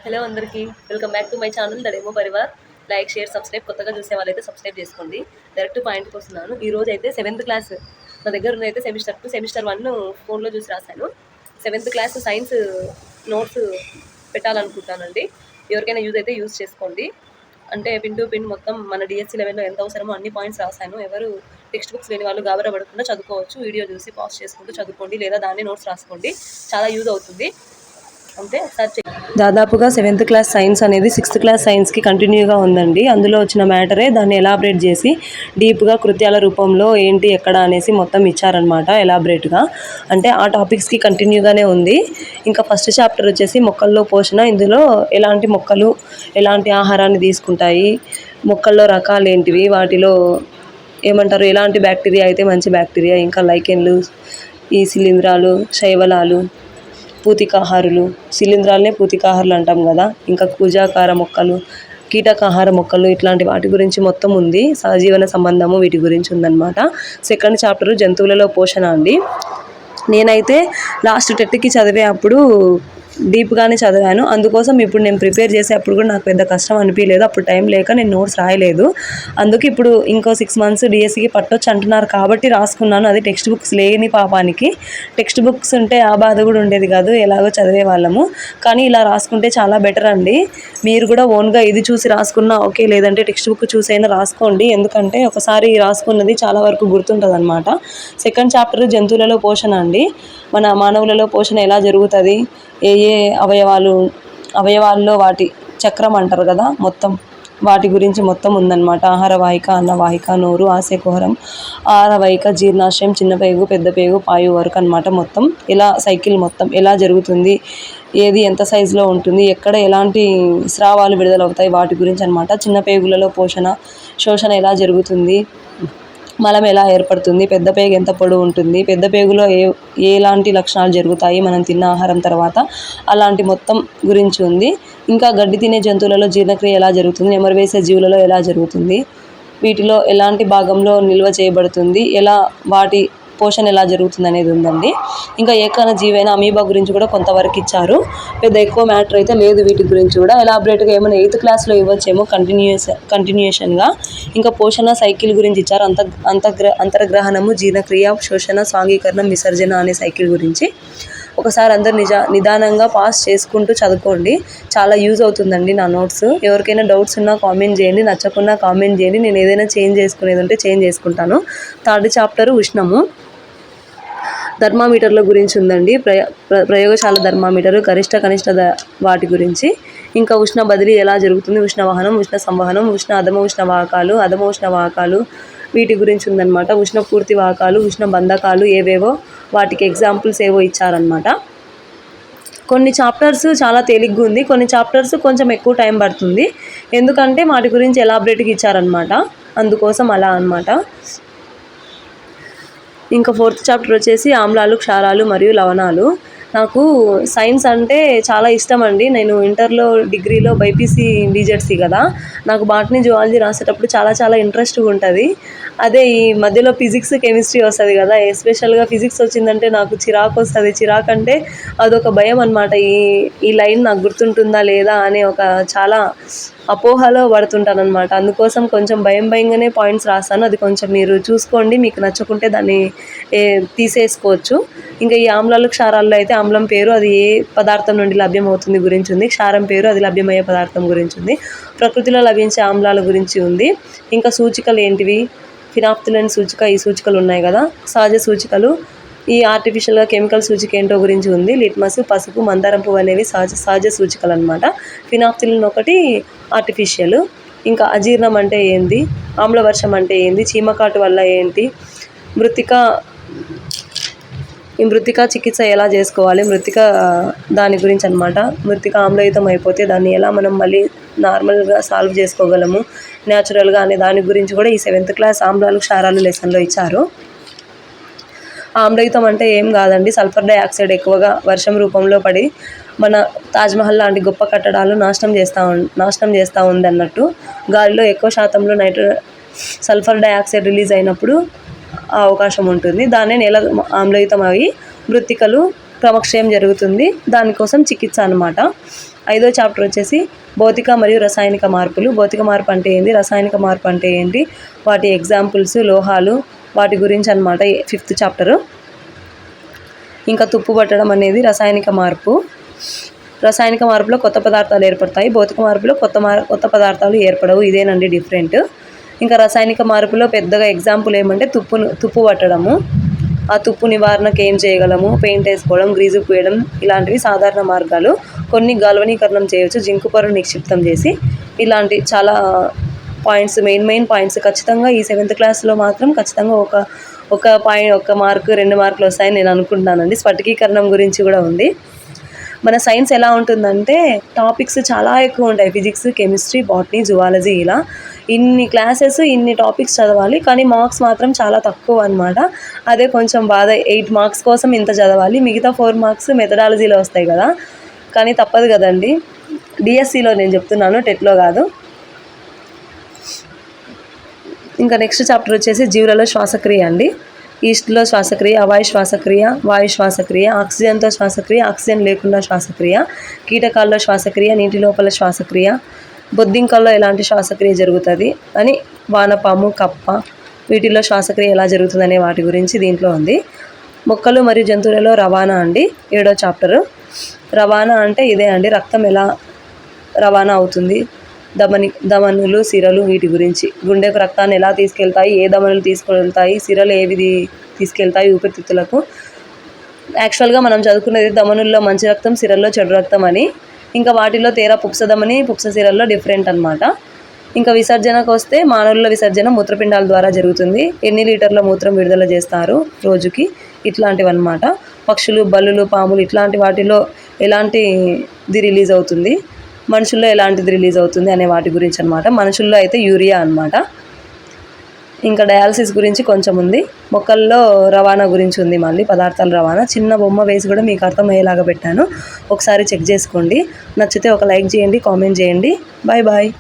Hello అందరికీ welcome back to my channel the demo Parivar. Like, share, subscribe. కొత్తగా చూసే వాళ్ళైతే సబ్స్క్రైబ్ చేసుకోండి. డైరెక్ట్ పాయింట్కి వస్తున్నాను. ఈ రోజు అయితే 7th క్లాస్ నా దగ్గర ఉన్నైతే సెమిస్టర్ 1 ఫోన్లో చూసి రాశాను. 7th class science notes పెట్టాలనుకుంటానండి. ఎవరికైనా యూజ్ అయితే యూజ్ చేసుకోండి. అంటే పిన్ టు పిన్ మొత్తం మన డిఎస్సి లెవెల్లో ఎంత అవసరమో అన్ని పాయింట్స్ రాశాను. ఎవరు టెక్స్ట్ బుక్స్ లేని వాళ్ళు గాబరా పడకుండా చదువుకోవచ్చు. వీడియో చూసి పాజ్ చేసుకుంటూ చదువుకోండి, లేదా దాన్ని నోట్స్ రాసుకోండి. చాలా యూజ్ అవుతుంది. అంటే ఒకసారి దాదాపుగా 7th క్లాస్ సైన్స్ అనేది 6th క్లాస్ సైన్స్కి కంటిన్యూగా ఉందండి. అందులో వచ్చిన మ్యాటరే దాన్ని ఎలాబరేట్ చేసి డీప్గా కృత్యాల రూపంలో ఏంటి ఎక్కడ అనేసి మొత్తం ఇచ్చారనమాట ఎలాబరేట్గా. అంటే ఆ టాపిక్స్కి కంటిన్యూగానే ఉంది. ఇంకా ఫస్ట్ చాప్టర్ వచ్చేసి మొక్కల్లో పోషణ. ఇందులో ఎలాంటి మొక్కలు ఎలాంటి ఆహారాన్ని తీసుకుంటాయి, మొక్కల్లో రకాలు ఏంటివి, వాటిలో ఏమంటారు ఎలాంటి బ్యాక్టీరియా అయితే మంచి బ్యాక్టీరియా, ఇంకా లైకెన్లు, ఈ శిలీంధ్రాలు, శైవలాలు, పూతికాహారులు, శిలీంధ్రాలనే పూతికాహారులు అంటాం కదా, ఇంకా కూజాకార మొక్కలు, కీటకాహార మొక్కలు, ఇట్లాంటి వాటి గురించి మొత్తం ఉంది. సహజీవన సంబంధము వీటి గురించి ఉందన్నమాట. సెకండ్ చాప్టర్ జంతువులలో పోషణ అండి. నేనైతే లాస్ట్ టెట్కి చదివే అప్పుడు డీప్గానే చదివాను. అందుకోసం ఇప్పుడు నేను ప్రిపేర్ చేసే అప్పుడు కూడా నాకు పెద్ద కష్టం అనిపించలేదు. అప్పుడు టైం లేక నేను నోట్స్ రాయలేదు. అందుకే ఇప్పుడు ఇంకో 6 months డిఎస్సికి పట్టొచ్చు అంటున్నారు కాబట్టి రాసుకున్నాను. అది టెక్స్ట్ బుక్స్ లేని పాపానికి. టెక్స్ట్ బుక్స్ ఉంటే ఆ బాధ కూడా ఉండేది కాదు, ఎలాగో చదివే వాళ్ళము. కానీ ఇలా రాసుకుంటే చాలా బెటర్ అండి. మీరు కూడా ఓన్గా ఇది చూసి రాసుకున్నా ఓకే, లేదంటే టెక్స్ట్ బుక్ చూసైనా రాసుకోండి. ఎందుకంటే ఒకసారి రాసుకున్నది చాలా వరకు గుర్తుంటుంది అనమాట. సెకండ్ చాప్టర్ జంతువులలో పోషణ అండి. మన మానవులలో పోషణ ఎలా జరుగుతుంది, ఏ ఏ అవయవాల్లో వాటి చక్రం అంటారు కదా, మొత్తం వాటి గురించి మొత్తం ఉందన్నమాట. ఆహారవాహిక, అన్నవాహిక, నోరు, ఆశయకుహరం, ఆహారవాహిక, జీర్ణాశయం, చిన్నపేగు, పెద్దపేగు, పాయు వరకు అనమాట. మొత్తం ఎలా సైకిల్ మొత్తం ఎలా జరుగుతుంది, ఏది ఎంత సైజులో ఉంటుంది, ఎక్కడ ఎలాంటి స్రావాలు విడుదలవుతాయి, వాటి గురించి అనమాట. చిన్నపేగులలో శోషణ ఎలా జరుగుతుంది, మలం ఎలా ఏర్పడుతుంది, పెద్ద పేగు ఎంత పొడవు ఉంటుంది, పెద్ద పేగులో ఎలాంటి లక్షణాలు జరుగుతాయి మనం తిన్న ఆహారం తర్వాత, అలాంటి మొత్తం గురించి ఉంది. ఇంకా గడ్డి తినే జంతువులలో జీర్ణక్రియ ఎలా జరుగుతుంది, నెమరు వేసే జీవులలో ఎలా జరుగుతుంది, వీటిలో ఎలాంటి భాగంలో నిల్వ చేయబడుతుంది, ఎలా వాటి పోషణ ఎలా జరుగుతుంది అనేది ఉందండి. ఇంకా ఏకణ జీవైన అమీబా గురించి కూడా కొంతవరకు ఇచ్చారు. పెద్ద ఎక్కువ మ్యాటర్ అయితే లేదు వీటి గురించి కూడా. ఎలాబరేట్గా ఏమైనా 8th క్లాస్లో ఇవ్వచ్చేమో కంటిన్యూషన్గా. ఇంకా పోషణ సైకిల్ గురించి ఇచ్చారు. అంతర్గ్రహణము, జీర్ణక్రియ, శోషణ, స్వాంగీకరణం, విసర్జన అనే సైకిల్ గురించి. ఒకసారి అందరు నిదానంగా పాస్ చేసుకుంటూ చదువుకోండి. చాలా యూజ్ అవుతుందండి నా నోట్స్. ఎవరికైనా డౌట్స్ ఉన్నా కామెంట్ చేయండి, నచ్చకున్నా కామెంట్ చేయండి. నేను ఏదైనా చేంజ్ చేసుకునేది ఉంటే చేంజ్ చేసుకుంటాను. Third chapter ఉష్ణము. థర్మామీటర్ల గురించి ఉందండి. ప్రయోగశాల థర్మామీటరు, గరిష్ట కనిష్ట వాటి గురించి. ఇంకా ఉష్ణ బదిలీ ఎలా జరుగుతుంది, ఉష్ణ వహనం, ఉష్ణ సంవహనం, అధమ ఉష్ణ వాహకాలు, వీటి గురించి ఉందన్నమాట. ఉష్ణ పూర్తి వాహకాలు, ఉష్ణ బంధకాలు ఏవేవో వాటికి ఎగ్జాంపుల్స్ ఏవో ఇచ్చారనమాట. కొన్ని చాప్టర్స్ చాలా తేలిగ్గా ఉంది, కొన్ని చాప్టర్స్ కొంచెం ఎక్కువ టైం పడుతుంది. ఎందుకంటే వాటి గురించి ఎలాబరేట్గా ఇచ్చారనమాట, అందుకోసం అలా అనమాట. ఇంకా 4th చాప్టర్ వచ్చేసి ఆమ్లాలు, క్షారాలు మరియు లవణాలు. నాకు సైన్స్ అంటే చాలా ఇష్టం అండి. నేను ఇంటర్లో, డిగ్రీలో బైపీసీ బీజెడ్సీ కదా, నాకు బాటనీ, జువాలజీ రాసేటప్పుడు చాలా చాలా ఇంట్రెస్ట్గా ఉంటుంది. అదే ఈ మధ్యలో ఫిజిక్స్, కెమిస్ట్రీ వస్తుంది కదా, ఎస్పెషల్గా ఫిజిక్స్ వచ్చిందంటే నాకు చిరాకు వస్తుంది. చిరాకు అంటే అదొక భయం అనమాట. ఈ లైన్ నాకు గుర్తుంటుందా లేదా అనే ఒక చాలా అపోహలో పడుతుంటాను అనమాట. అందుకోసం కొంచెం భయంగానే పాయింట్స్ రాస్తాను. అది కొంచెం మీరు చూసుకోండి, మీకు నచ్చకుంటే దాన్ని తీసేసుకోవచ్చు. ఇంకా ఈ ఆమ్లాలు, క్షారాల్లో అయితే ఆమ్లం పేరు, అది ఏ పదార్థం నుండి లభ్యమవుతుంది గురించి ఉంది. క్షారం పేరు, అది లభ్యమయ్యే పదార్థం గురించి ఉంది. ప్రకృతిలో లభించే ఆమ్లాల గురించి ఉంది. ఇంకా సూచికలు ఏంటివి, ఫినాప్థలిన్ సూచిక, ఈ సూచికలు ఉన్నాయి కదా, సహజ సూచికలు. ఈ ఆర్టిఫిషియల్గా కెమికల్ సూచిక ఏంటో గురించి ఉంది. లిట్మస్, పసుపు, మందారం పువ్వు అనేవి సహజ సూచికలు అనమాట. ఫినాప్థలిన్ ఒకటి ఆర్టిఫిషియల్. ఇంకా అజీర్ణం అంటే ఏంది, ఆమ్లవర్షం అంటే ఏంది, చీమకాటు వల్ల ఏంటి, మృతికా చికిత్స ఎలా చేసుకోవాలి, దాని గురించి అనమాట. మృతిక ఆమ్లయుతం అయిపోతే దాన్ని ఎలా మనం మళ్ళీ నార్మల్గా సాల్వ్ చేసుకోగలము న్యాచురల్గా అనే దాని గురించి కూడా ఈ 7th క్లాస్ ఆమ్లాలు, క్షారాలు లెసన్లో ఇచ్చారు. ఆమ్లయుతం అంటే ఏం కాదండి, సల్ఫర్ డైఆక్సైడ్ ఎక్కువగా వర్షం రూపంలో పడి మన తాజ్మహల్ లాంటి గొప్ప కట్టడాలు నాశనం చేస్తూ ఉంది అన్నట్టు. గాలిలో ఎక్కువ శాతంలో సల్ఫర్ డైఆక్సైడ్ రిలీజ్ అయినప్పుడు ఆ అవకాశం ఉంటుంది. దాన్నే నేల ఆమ్లయుతం అవి మృత్తికలు క్రమక్షయం జరుగుతుంది. దానికోసం చికిత్స అనమాట. 5వ చాప్టర్ వచ్చేసి భౌతిక మరియు రసాయనిక మార్పులు. భౌతిక మార్పు అంటే ఏంటి, రసాయనిక మార్పు అంటే ఏంటి, వాటి ఎగ్జాంపుల్స్, లోహాలు, వాటి గురించి అనమాట 5th చాప్టరు. ఇంకా తుప్పు పట్టడం అనేది రసాయనిక మార్పు. రసాయనిక మార్పులో కొత్త పదార్థాలు ఏర్పడతాయి, భౌతిక మార్పులో కొత్త పదార్థాలు ఏర్పడవు. ఇదేనండి డిఫరెంట్. ఇంకా రసాయనిక మార్పులో పెద్దగా ఎగ్జాంపుల్ ఏమంటే తుప్పు పట్టడము, ఆ తుప్పు నివారణకు ఏం చేయగలము, పెయింట్ వేసుకోవడం, గ్రీజు పూయడం, ఇలాంటివి సాధారణ మార్గాలు. కొన్ని గాల్వనీకరణం చేయవచ్చు, జింకు పొరను నిక్షిప్తం చేసి. ఇలాంటి చాలా పాయింట్స్, మెయిన్ పాయింట్స్ ఖచ్చితంగా ఈ 7th క్లాస్లో మాత్రం ఖచ్చితంగా ఒక మార్కు 2 మార్కులు వస్తాయని నేను అనుకుంటున్నానండి. స్ఫటికీకరణం గురించి కూడా ఉంది. మన సైన్స్ ఎలా ఉంటుందంటే టాపిక్స్ చాలా ఎక్కువ ఉంటాయి. ఫిజిక్స్, కెమిస్ట్రీ, బాటనీ, జువాలజీ, ఇలా ఇన్ని క్లాసెస్, ఇన్ని టాపిక్స్ చదవాలి, కానీ మార్క్స్ మాత్రం చాలా తక్కువ అనమాట. అదే కొంచెం బాధ. 8 మార్క్స్ కోసం ఇంత చదవాలి, మిగతా 4 మార్క్స్ మెథడాలజీలో వస్తాయి కదా, కానీ తప్పదు కదండి. డిఎస్సిలో నేను చెప్తున్నాను, టెట్లో కాదు. ఇంకా నెక్స్ట్ చాప్టర్ వచ్చేసి జీవులలో శ్వాసక్రియ అండి. ఈస్ట్లో శ్వాసక్రియ, అవాయు శ్వాసక్రియ, వాయు శ్వాసక్రియ, ఆక్సిజన్తో శ్వాసక్రియ, ఆక్సిజన్ లేకుండా శ్వాసక్రియ, కీటకాల్లో శ్వాసక్రియ, నీటి లోపల శ్వాసక్రియ, బొద్దింకల్లో ఎలాంటి శ్వాసక్రియ జరుగుతుంది అని, వానపాము, కప్ప, వీటిల్లో శ్వాసక్రియ ఎలా జరుగుతుంది అనే వాటి గురించి దీంట్లో ఉంది. మొక్కలు మరియు జంతువులలో రవాణా అండి. 7వ చాప్టరు. రవాణా అంటే ఇదే అండి, రక్తం ఎలా రవాణా అవుతుంది, ధమనులు, సిరలు, వీటి గురించి. గుండెకు రక్తాన్ని ఎలా తీసుకెళ్తాయి, ఏ ధమనులు తీసుకెళ్తాయి, సిరలు ఏవి తీసుకెళ్తాయి ఊపిరితిత్తులకు. యాక్చువల్గా మనం చదువుకునేది ధమనుల్లో మంచి రక్తం, సిరల్లో చెడు రక్తం అని. ఇంకా వాటిలో తేరా పుప్సధమని, పుప్ససిరల్లో డిఫరెంట్ అనమాట. ఇంకా విసర్జనకు వస్తే మానవుల విసర్జన మూత్రపిండాల ద్వారా జరుగుతుంది. ఎన్ని లీటర్ల మూత్రం విడుదల చేస్తారు రోజుకి, ఇట్లాంటివి అనమాట. పక్షులు, బల్లులు, పాములు, ఇట్లాంటి వాటిలో ఎలాంటిది రిలీజ్ అవుతుంది, మనుషుల్లో ఎలాంటిది రిలీజ్ అవుతుంది అనే వాటి గురించి అనమాట. మనుషుల్లో అయితే యూరియా అనమాట. ఇంకా డయాలసిస్ గురించి కొంచెం ఉంది. మొక్కల్లో రవాణా గురించి ఉంది, మళ్ళీ పదార్థాల రవాణా. చిన్న బొమ్మ వేసి కూడా మీకు అర్థమయ్యేలాగా పెట్టాను, ఒకసారి చెక్ చేసుకోండి. నచ్చితే ఒక లైక్ చేయండి, కామెంట్ చేయండి. Bye bye.